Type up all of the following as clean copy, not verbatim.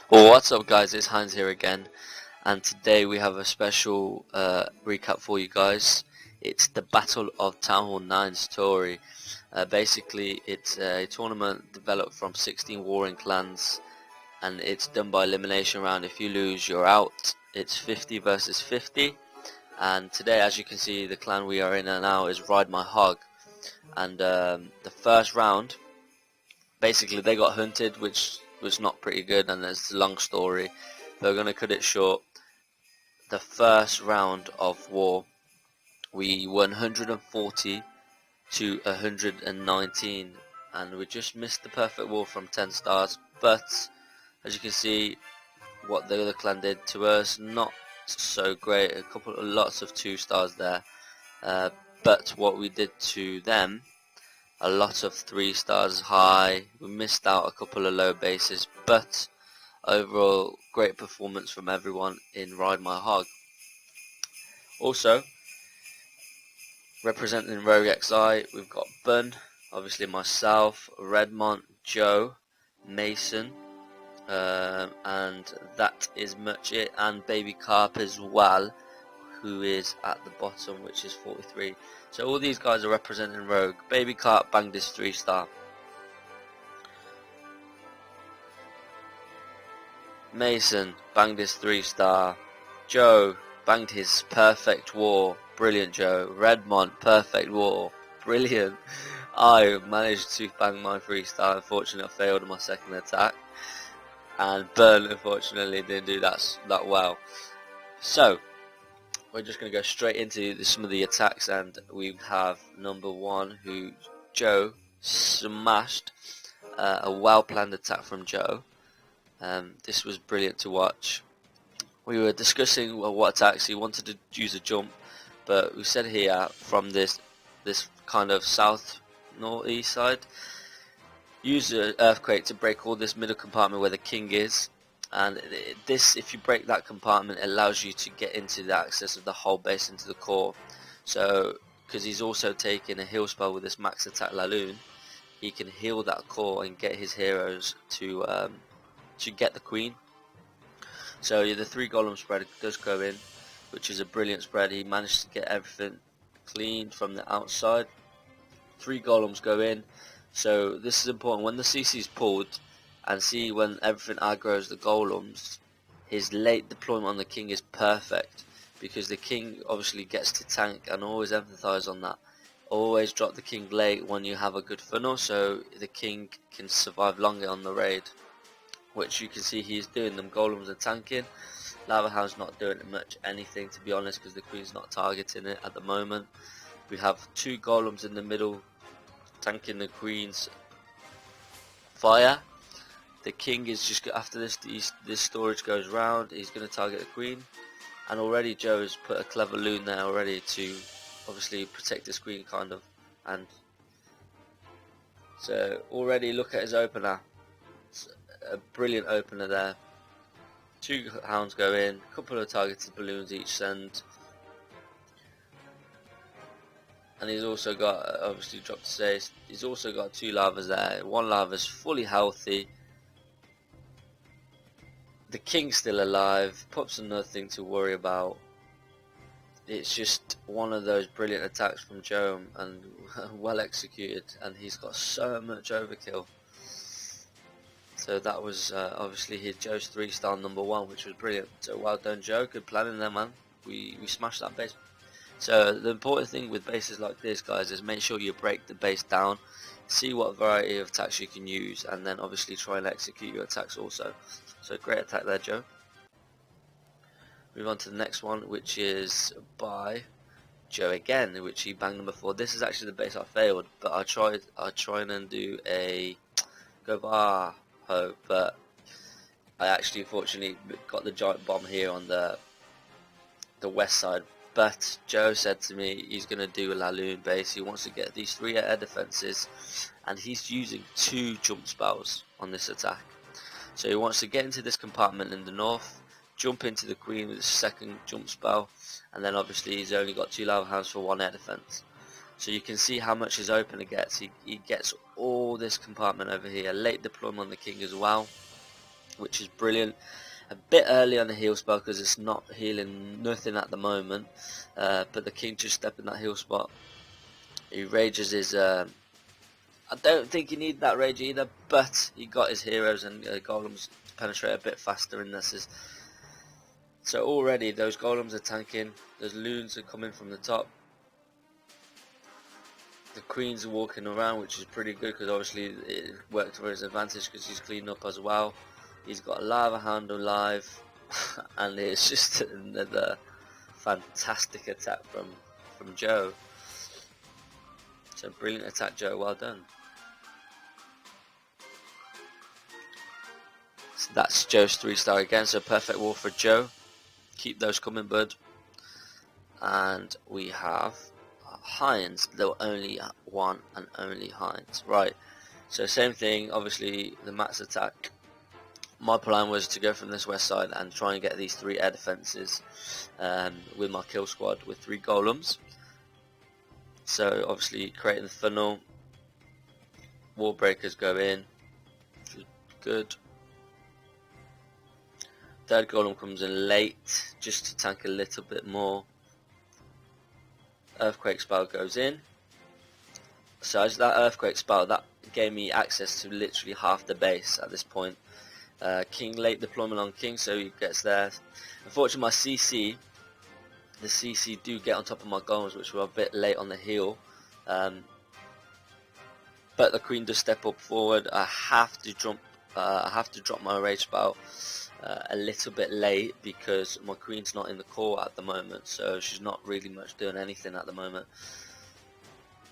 Well, what's up guys, it's Hans here again, and today we have a special recap for you guys. It's the Battle of Town Hall 9 story. Basically it's a tournament developed from 16 warring clans, and it's done by elimination round. If you lose, you're out. It's 50 versus 50, and today, as you can see, the clan we are in now is Ride My Hog. And the first round, basically they got hunted, which was not pretty good, and there's a long story, but we're going to cut it short. The first round of war, we won 140 to 119, and we just missed the perfect war from 10 stars. But as you can see, what the other clan did to us, not so great. Lots of 2 stars there, but what we did to them, a lot of 3 stars high. We missed out a couple of low bases, but overall great performance from everyone in Ride My Hog. Also representing Rogue XI, we've got Bun, obviously myself, Redmont, Joe, Mason, and that is much it, and Baby Carp as well, who is at the bottom, which is 43. So all these guys are representing Rogue. Baby Carp banged his 3 star. Mason banged his 3 star. Joe banged his perfect war. Brilliant, Joe. Redmont, perfect war. Brilliant. I managed to bang my 3 star. Unfortunately, I failed in my second attack. And Burn, unfortunately, didn't do that well. So we're just going to go straight into some of the attacks, and we have number 1, who Joe smashed. A well-planned attack from Joe. This was brilliant to watch. We were discussing what attacks he wanted to use a jump, but we said here from this kind of south northeast side, use an earthquake to break all this middle compartment where the king is. And this, if you break that compartment, it allows you to get into the access of the whole base into the core. So, because he's also taking a heal spell with this max attack Laloon, he can heal that core and get his heroes to get the queen. So the 3 golem spread does go in, which is a brilliant spread. He managed to get everything cleaned from the outside. 3 golems go in. So this is important. When the CC is pulled, and see when everything aggroes the golems, his late deployment on the king is perfect, because the king obviously gets to tank, and always emphasize on that. Always drop the king late when you have a good funnel, so the king can survive longer on the raid, which you can see he's doing. Them golems are tanking. Lava Hound's not doing much anything, to be honest, because the queen's not targeting it at the moment. We have 2 golems in the middle tanking the queen's fire. The king is just, after this storage goes round, he's going to target the queen, and already Joe has put a clever loon there already to obviously protect his queen, kind of. And so already look at his opener. It's a brilliant opener there. 2 hounds go in, a couple of targeted balloons each send, and he's also got, obviously dropped to say, he's also got 2 lavas there. 1 lava's fully healthy. The king's still alive. Pup's another thing to worry about. It's just one of those brilliant attacks from Joe, and well executed, and he's got so much overkill. So that was obviously Joe's 3 star number 1, which was brilliant. So well done, Joe. Good planning there, man. We smashed that base. So the important thing with bases like this, guys, is make sure you break the base down, see what variety of attacks you can use, and then obviously try and execute your attacks also. So great attack there, Joe. Move on to the next one, which is by Joe again, which he banged before. This is actually the base I failed, but I tried and do a go bar ho, but I actually unfortunately got the giant bomb here on the west side. But Joe said to me he's going to do a Laloon base. He wants to get these 3 air defenses, and he's using 2 jump spells on this attack. So he wants to get into this compartment in the north, jump into the queen with his 2nd jump spell, and then obviously he's only got 2 lava hounds for 1 air defense. So you can see how much his opener gets. He gets all this compartment over here. Late deployment on the king as well. which is brilliant. A bit early on the heal spell because it's not healing nothing at the moment, but the king just stepped in that heal spot. He rages his I don't think he needed that rage either, but he got his heroes and golems to penetrate a bit faster in this. So already those golems are tanking, those loons are coming from the top. The queens are walking around, which is pretty good because obviously it worked for his advantage because he's cleaned up as well. He's got a lava hound alive, and it's just another fantastic attack from Joe. So brilliant attack, Joe, well done. So that's Joe's 3-star again, so perfect war for Joe. Keep those coming, bud. And we have Heinz, the only one and only Heinz. Right, so same thing, obviously the max attack. My plan was to go from this west side and try and get these 3 air defenses with my kill squad with 3 golems. So obviously creating the funnel, wall breakers go in, which is good. Third golem comes in late just to tank a little bit more. Earthquake spell goes in. So as that earthquake spell, that gave me access to literally half the base at this point. King late deployment on King, so he gets there. Unfortunately my CC, the CC do get on top of my golems, which were a bit late on the heal. But the Queen does step up forward. I have to drop my rage spell a little bit late because my Queen's not in the core at the moment, so she's not really much doing anything at the moment.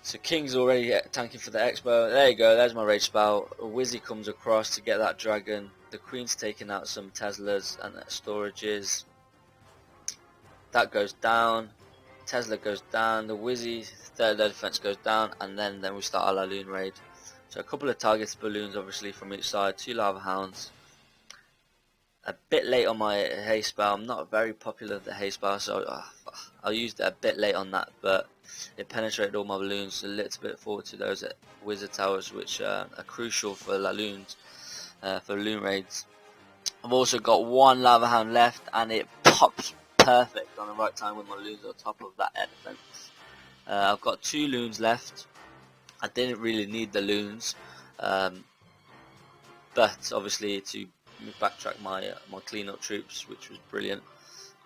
So King's already tanking for the expo. There you go, there's my rage spell. Wizzy comes across to get that dragon. The Queen's taking out some Teslas and storages. That goes down. Tesla goes down. The Wizzy third air defense goes down, and then we start our Laloon raid. So a couple of targeted balloons obviously from each side, 2 lava hounds. A bit late on my haste spell. I'm not very popular with the haste spell, so I used it a bit late on that, but it penetrated all my balloons a little bit forward to those wizard towers, which are crucial for Laloons, for Loon raids. I've also got 1 lava hound left, and it pops perfect on the right time with my loons on top of that air defense. I've got 2 loons left. I didn't really need the loons, but obviously to backtrack my cleanup troops, which was brilliant,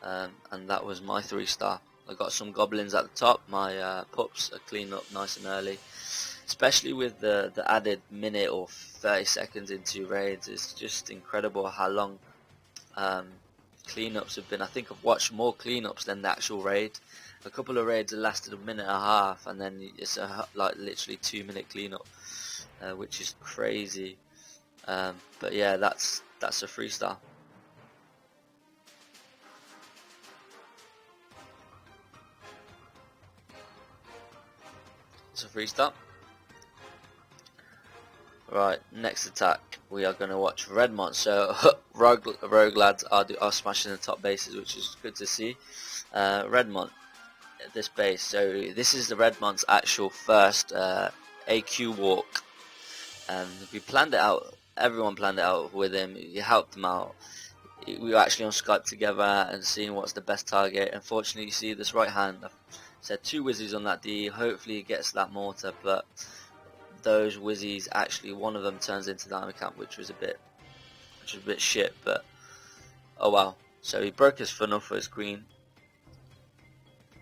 and that was my 3-star. I got some goblins at the top. My pups are cleaned up nice and early, especially with the added minute or 30 seconds into raids. It's just incredible how long cleanups have been. I think I've watched more cleanups than the actual raid. A couple of raids have lasted a minute and a half, and then it's like literally 2-minute cleanup, which is crazy. But yeah, that's a 3-star. It's a 3-star. Right, next attack we are going to watch Redmont. So rogue lads are smashing the top bases, which is good to see. Redmont, this base. So this is the Redmont's actual first AQ walk, and we planned it out. Everyone planned it out with him. He helped him out. We were actually on Skype together and seeing what's the best target. Unfortunately, you see this right hand. I've said 2 wizzies on that D. Hopefully, he gets that mortar, but those wizzies actually, one of them turns into diamond camp, which was a bit shit. But oh well. So he broke his funnel for his queen.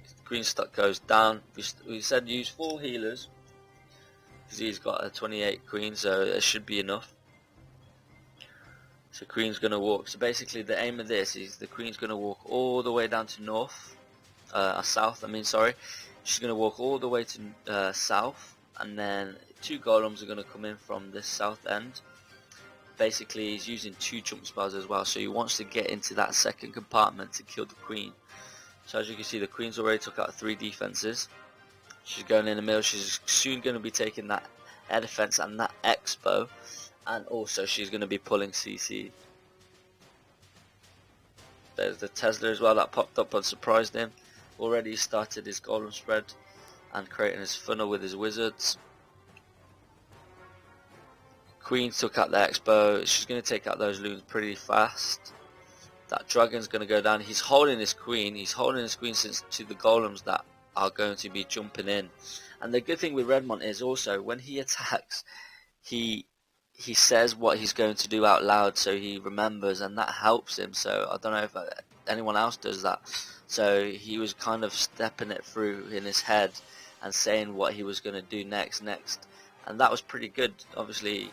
His queen stock goes down. We said use 4 healers because he's got a 28 queen, so it should be enough. So Queen's going to walk. So basically the aim of this is the Queen's going to walk all the way down to south. Sorry. She's going to walk all the way to south, and then 2 golems are going to come in from this south end. Basically he's using 2 jump spells as well, so he wants to get into that second compartment to kill the Queen. So as you can see, the Queen's already took out 3 defenses. She's going in the middle. She's soon going to be taking that air defense and that expo. And also she's going to be pulling CC. There's the Tesla as well that popped up and surprised him. Already started his golem spread and creating his funnel with his wizards. Queen took out the Expo. She's going to take out those loons pretty fast. That dragon's going to go down. He's holding his queen. He's holding his queen to the golems that are going to be jumping in. And the good thing with Redmont is also when he attacks, he says what he's going to do out loud, so he remembers, and that helps him. So I don't know if anyone else does that. So he was kind of stepping it through in his head and saying what he was going to do next, and that was pretty good, obviously,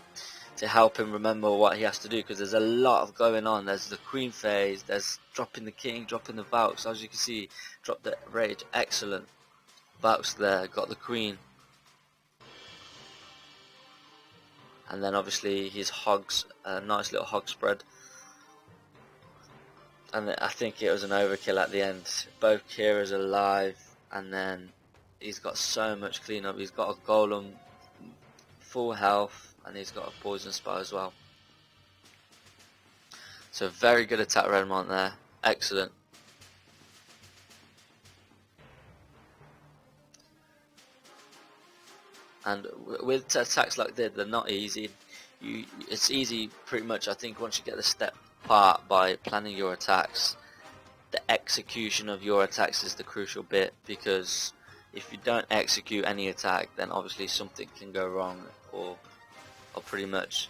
to help him remember what he has to do, because there's a lot of going on. There's the queen phase, there's dropping the king, dropping the Valks. As you can see, dropped the rage, excellent. Valks there, got the queen. And then obviously his hogs, a nice little hog spread. And I think it was an overkill at the end. Both Kira's alive, and then he's got so much cleanup. He's got a golem, full health, and he's got a poison spell as well. So very good attack, Redmont there, excellent. And with attacks like this, they're not easy. It's easy pretty much, I think, once you get the step part by planning your attacks. The execution of your attacks is the crucial bit, because if you don't execute any attack, then obviously something can go wrong, or pretty much.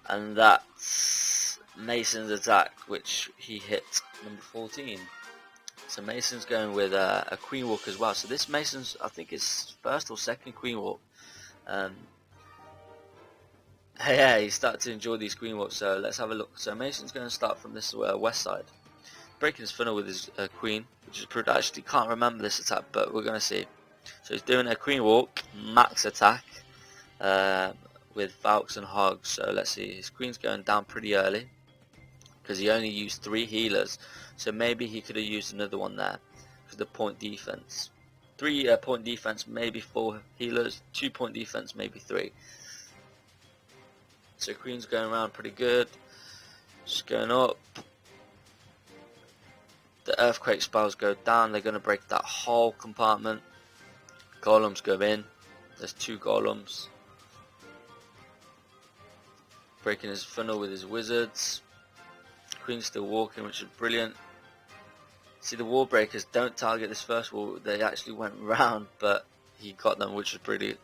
And that's Mason's attack, which he hit number 14. So Mason's going with a queen walk as well. So this Mason's, I think, is first or second queen walk. Yeah, he started to enjoy these queen walks. So let's have a look. So Mason's going to start from this west side, breaking his funnel with his queen, which is pretty. I actually can't remember this attack, but we're going to see. So he's doing a queen walk, max attack, with Valks and hogs. So let's see. His queen's going down pretty early, because he only used 3 healers. So maybe he could have used another one there for the point defense. 3 point defense, maybe 4 healers. 2 point defense, maybe 3. So queen's going around pretty good. Just going up. The earthquake spells go down. They're going to break that whole compartment. Golems go in. There's 2 golems. Breaking his funnel with his wizards. Queen's still walking, which is brilliant. See, the wall breakers don't target this first wall. They actually went round, but he got them, which is brilliant.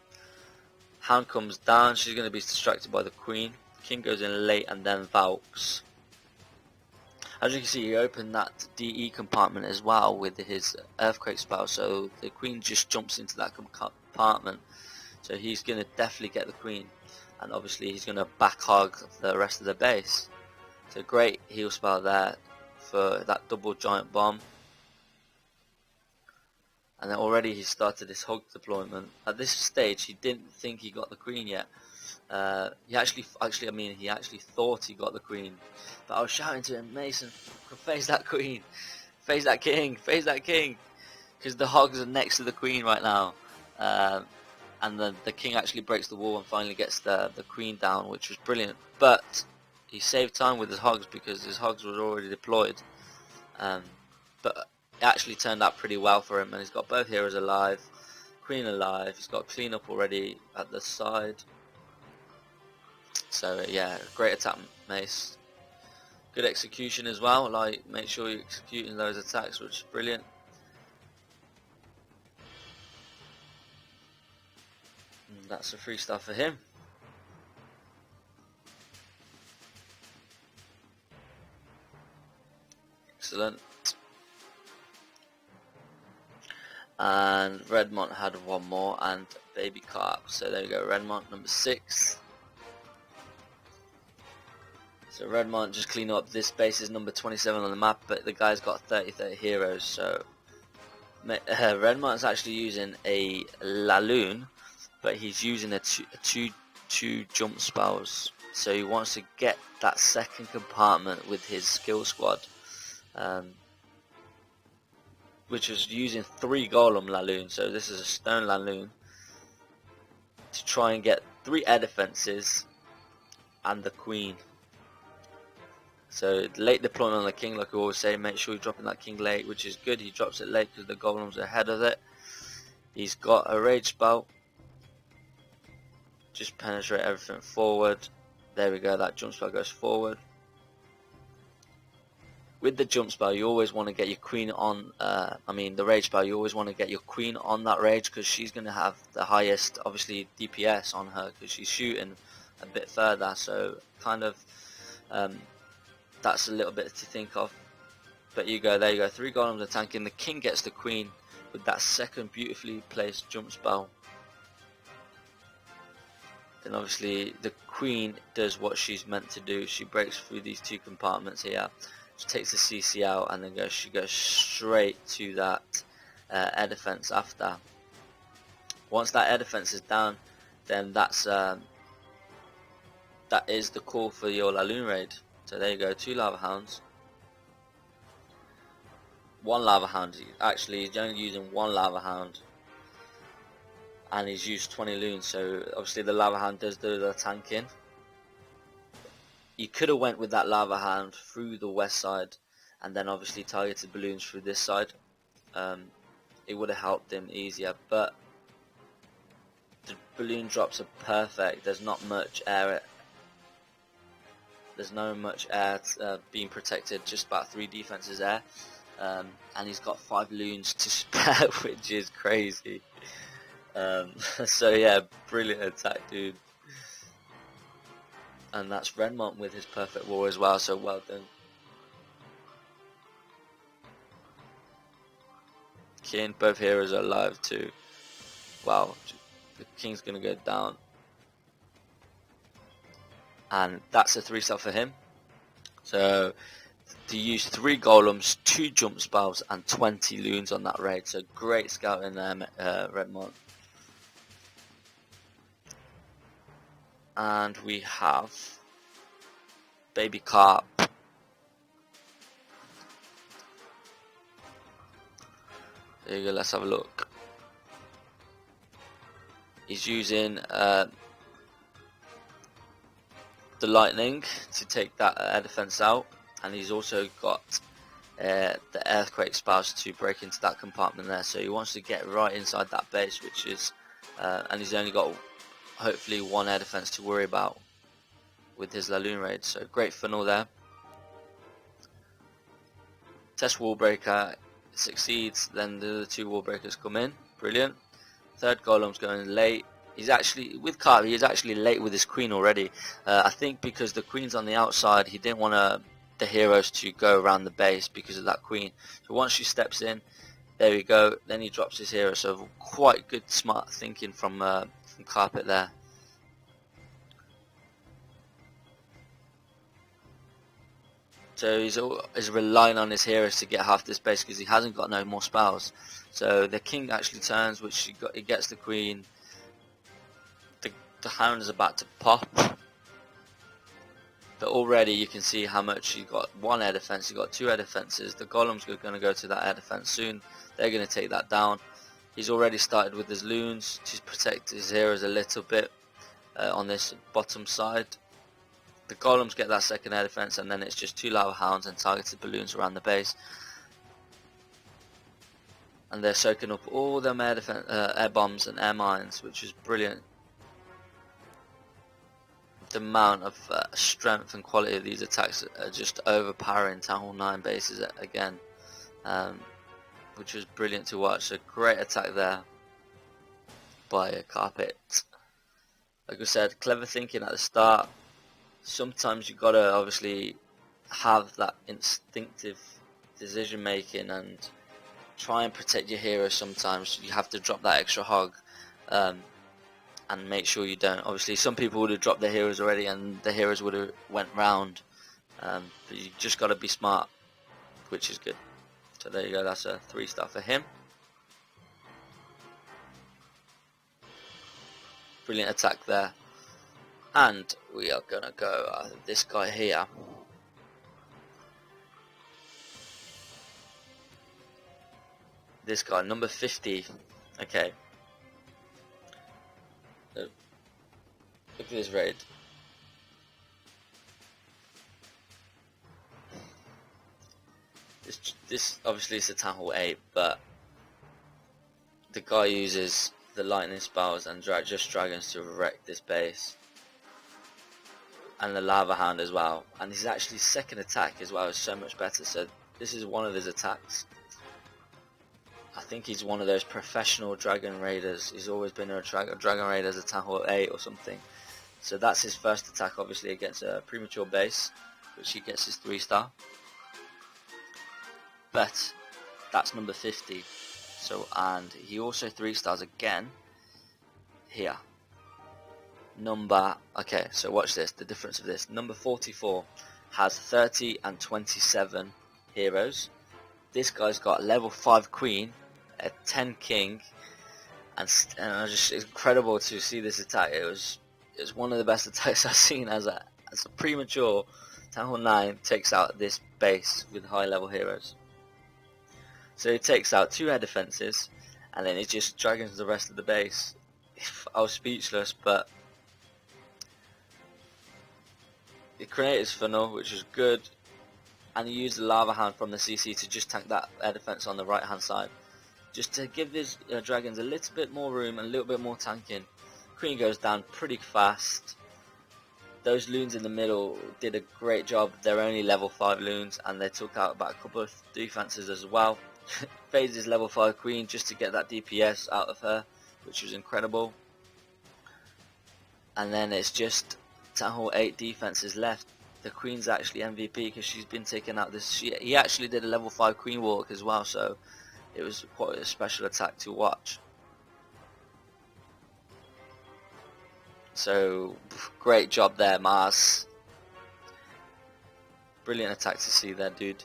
Hound comes down. She's going to be distracted by the queen. King goes in late, and then Valks. As you can see, he opened that DE compartment as well with his earthquake spell, so the queen just jumps into that compartment. So he's going to definitely get the queen, and obviously he's going to back hog the rest of the base. So great heal spell there for that double giant bomb. And then already he started his hog deployment. At this stage, he didn't think he got the queen yet. He actually thought he got the queen. But I was shouting to him, Mason, face that queen, face that king, face that king, because the hogs are next to the queen right now. And then the king actually breaks the wall and finally gets the queen down, which was brilliant. But he saved time with his hogs, because his hogs were already deployed. But it actually turned out pretty well for him, and he's got both heroes alive, queen alive. He's got cleanup already at the side. So yeah, great attack, Mace. Good execution as well. Like, make sure you're executing those attacks, which is brilliant. And that's a 3-star for him. Excellent. And Redmont had one more, and Baby Carp. So there you go, Redmont number 6. So Redmont just clean up. This base is number 27 on the map, but the guy's got 30 heroes. So Redmont's actually using a Laloon, but he's using a two jump spells. So he wants to get that second compartment with his skill squad. Which is using 3 golem Laloon, so this is a stone Laloon, to try and get 3 air defenses and the queen. So late deployment on the king, like I always say, make sure you're dropping that king late, which is good. He drops it late because the golems are ahead of it. He's got a rage spell, just penetrate everything forward. There we go, that jump spell goes forward. With the jump spell, you always want to get your queen on, the rage spell, you always want to get your queen on that rage, because she's going to have the highest, obviously, DPS on her, because she's shooting a bit further, so kind of, that's a little bit to think of. But there you go, 3 golems are tanking, the king gets the queen with that second beautifully placed jump spell. Then obviously the queen does what she's meant to do, she breaks through these 2 compartments here. She takes the CC out, and then she goes straight to that air defense after. Once that air defense is down, then that is the call for your Laloon raid. So there you go, 2 lava hounds, 1 lava hound. Actually, he's only using 1 lava hound, and he's used 20 loons. So obviously the lava hound does do the tanking. You could have went with that lava hound through the west side, and then obviously targeted balloons through this side. It would have helped him easier, but the balloon drops are perfect. There's not much air. There's no much air being protected. Just about 3 defenses air, and he's got 5 loons to spare, which is crazy. So yeah, brilliant attack, dude. And that's Redmont with his perfect war as well, so well done. King, both heroes are alive too. Wow, the king's gonna go down. And that's a 3-star for him. So to use 3 golems, 2 jump spells, and 20 loons on that raid. So great scouting there, Redmont. And we have Baby Carp. There you go, let's have a look. He's using the lightning to take that air defense out, and he's also got the earthquake spells to break into that compartment there. So he wants to get right inside that base, which is, and he's only got hopefully 1 air defense to worry about with his Laloon raid. So great funnel there. Test wall breaker succeeds, then the other 2 wall breakers come in. Brilliant. 3rd golem's going late. He's actually, with Carp, he is actually late with his queen already. I think because the queen's on the outside, he didn't want the heroes to go around the base because of that queen. So once she steps in, there we go, then he drops his hero. So quite good smart thinking from Carpet there. So he's relying on his heroes to get half this base because he hasn't got no more spells. So the king actually turns, which he gets the queen. The hound is about to pop. But already you can see how much he got. 1 air defense, he got 2 air defenses. The golems are going to go to that air defense soon. They're going to take that down. He's already started with his loons to protect his heroes a little bit on this bottom side. The golems get that 2nd air defense, and then it's just 2 lava hounds and targeted balloons around the base. And they're soaking up all them air bombs and air mines, which is brilliant. The amount of strength and quality of these attacks are just overpowering Town Hall 9 bases again, which was brilliant to watch. So great attack there by Carpet. Like I said, clever thinking at the start. Sometimes you gotta obviously have that instinctive decision making and try and protect your hero. Sometimes you have to drop that extra hog and make sure you don't. Obviously some people would have dropped their heroes already and the heroes would have went round, but you just got to be smart, which is good. So there you go, that's a 3-star for him. Brilliant attack there. And we are gonna go this guy here. This guy, number 50. Okay. Look at this raid. This obviously is a Town Hall 8, but the guy uses the lightning spells and just dragons to wreck this base. and the Lava Hound as well, and his actually second attack as well is so much better. So this is one of his attacks. I think he's one of those professional Dragon Raiders. He's always been a Dragon Raider as a Town Hall 8 or something. So that's his first attack, obviously against a premature base, which he gets his 3-star. But that's number 50. So, and he also 3-stars again here. Okay, so watch this, the difference of this. Number 44 has 30 and 27 heroes. This guy's got level 5 queen, a 10 king, and just incredible to see this attack. It was one of the best attacks I've seen as a premature Town Hall 9 takes out this base with high level heroes. So he takes out 2 air defenses, and then it just dragons the rest of the base. I was speechless, but he created his funnel, which was good, and he used the Lava Hound from the CC to just tank that air defense on the right hand side, just to give his dragons a little bit more room and a little bit more tanking. Queen goes down pretty fast. Those loons in the middle did a great job. They're only level 5 loons, and they took out about a couple of defenses as well. Phases level 5 queen just to get that DPS out of her, which was incredible. And then it's just Town Hall 8 defenses left. The queen's actually MVP because she's been taken out. He actually did a level 5 queen walk as well, so it was quite a special attack to watch. So great job there, Mars. Brilliant attack to see there, dude.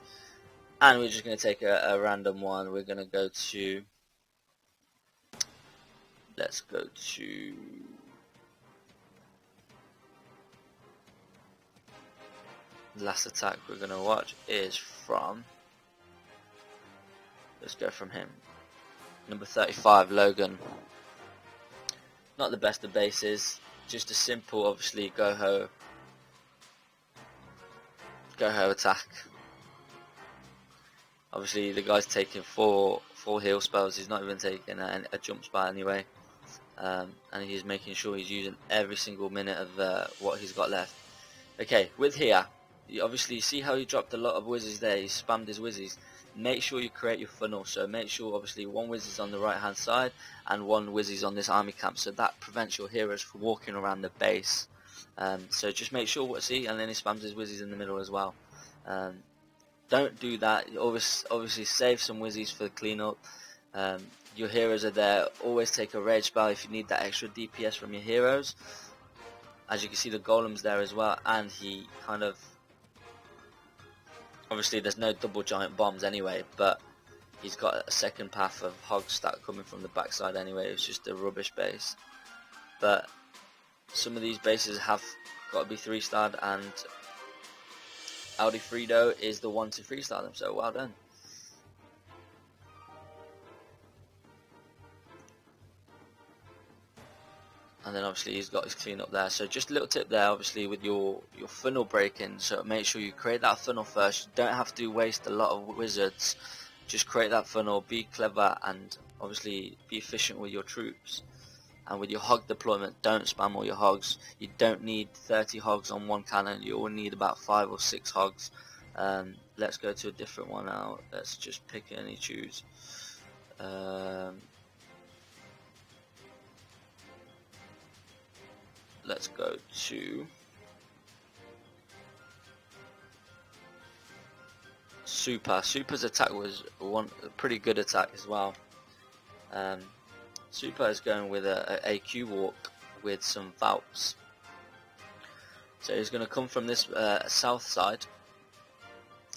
And we're just going to take a random one. We're going to go to, let's go to, the last attack we're going to watch is from, let's go from him, number 35, Logan. Not the best of bases, just a simple, obviously, go-ho attack. Obviously the guy's taking four heal spells, he's not even taking a jump spell anyway, and he's making sure he's using every single minute of what he's got left. Okay, with here, you obviously see how he dropped a lot of wizards there, he spammed his wizards. Make sure you create your funnel, so make sure obviously one wizard's on the right hand side and one wizard's on this army camp, so that prevents your heroes from walking around the base. So just make sure, see, and then he spams his wizards in the middle as well. Don't do that. Obviously save some wizards for the cleanup. Your heroes are there. Always take a rage spell if you need that extra DPS from your heroes. As you can see, the golem's there as well, and he kind of, obviously there's no double giant bombs anyway, but he's got a second path of hog stack coming from the backside anyway. It's just a rubbish base, but some of these bases have got to be 3-starred, and Alfredo is the one to 3-star them, so well done. And then obviously he's got his cleanup there. So just a little tip there, obviously, with your funnel breaking. So make sure you create that funnel first. You don't have to waste a lot of wizards. Just create that funnel, be clever, and obviously be efficient with your troops. And with your hog deployment, don't spam all your hogs. You don't need 30 hogs on one cannon. You only need about 5 or 6 hogs. Let's go to a different one now. Let's just pick any choose. Let's go to Super. Super's attack was a pretty good attack as well. Super is going with a AQ walk with some Valps. So he's going to come from this south side,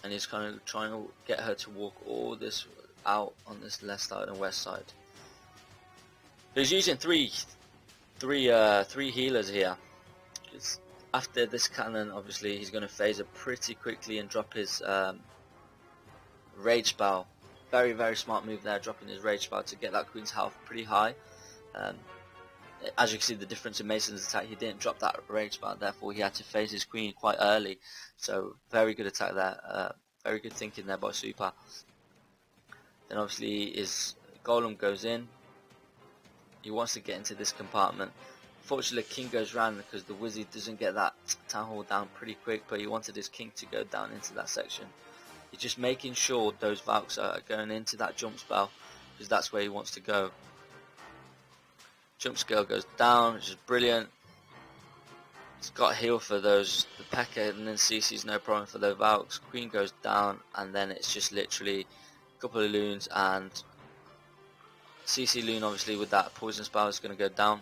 and he's kind of trying to get her to walk all this out on this left side and west side. He's using three healers here. After this cannon, obviously he's going to phase it pretty quickly and drop his rage spell. Very, very smart move there, dropping his rage spell to get that queen's health pretty high. As you can see, the difference in Mason's attack, he didn't drop that rage spell, therefore he had to phase his queen quite early. So very good attack there, very good thinking there by Super. Then obviously his golem goes in. He wants to get into this compartment. Unfortunately, king goes round because the wizard doesn't get that town hall down pretty quick, but he wanted his king to go down into that section. He's just making sure those Valks are going into that jump spell, because that's where he wants to go. Jump scale goes down, which is brilliant. He's got heal for those, the P.E.K.K.A, and then CC's no problem for the Valks. Queen goes down, and then it's just literally a couple of loons, and CC loon obviously with that poison spell is going to go down.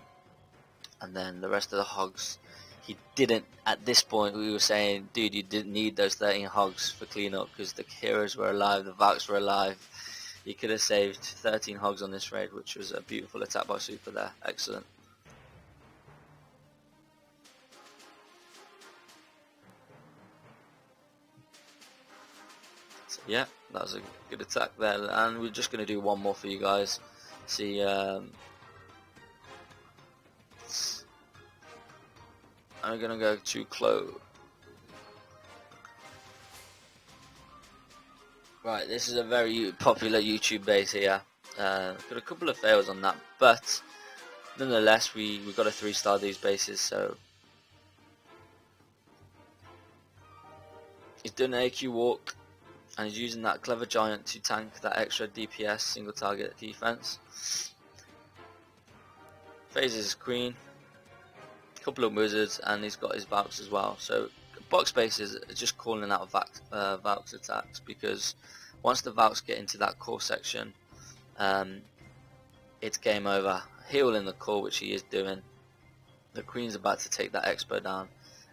And then the rest of the hogs, he didn't, at this point we were saying, dude, you didn't need those 13 hogs for cleanup because the heroes were alive, the Valks were alive. He could have saved 13 hogs on this raid, which was a beautiful attack by Super there. Excellent. So yeah, that was a good attack there, and we're just going to do one more for you guys. See, I'm going to go to Clo. Right, this is a very popular YouTube base here. Got a couple of fails on that, but nonetheless we got a 3-star these bases. So he's doing an AQ walk, and he's using that clever giant to tank that extra DPS, single target defense. Phases his queen, a couple of wizards, and he's got his Valks as well. So box bases are just calling out Valks attacks, because once the Valks get into that core section, it's game over. Heal in the core, which he is doing. The queen's about to take that expo down,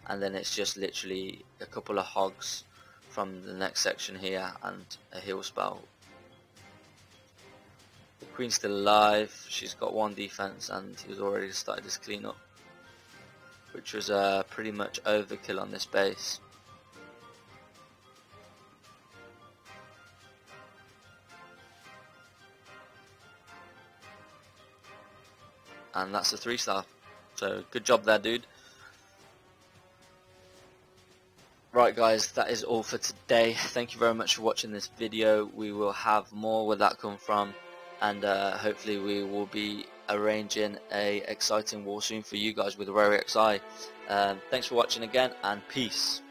and then it's just literally a couple of hogs from the next section here and a heal spell. The queen's still alive, she's got 1 defense, and he's already started his cleanup, which was pretty much overkill on this base. And that's a 3-star, so good job there, dude. Right guys, that is all for today. Thank you very much for watching this video. We will have more where that come from, and hopefully we will be arranging a exciting war soon for you guys with Rare XI. Thanks for watching again, and peace.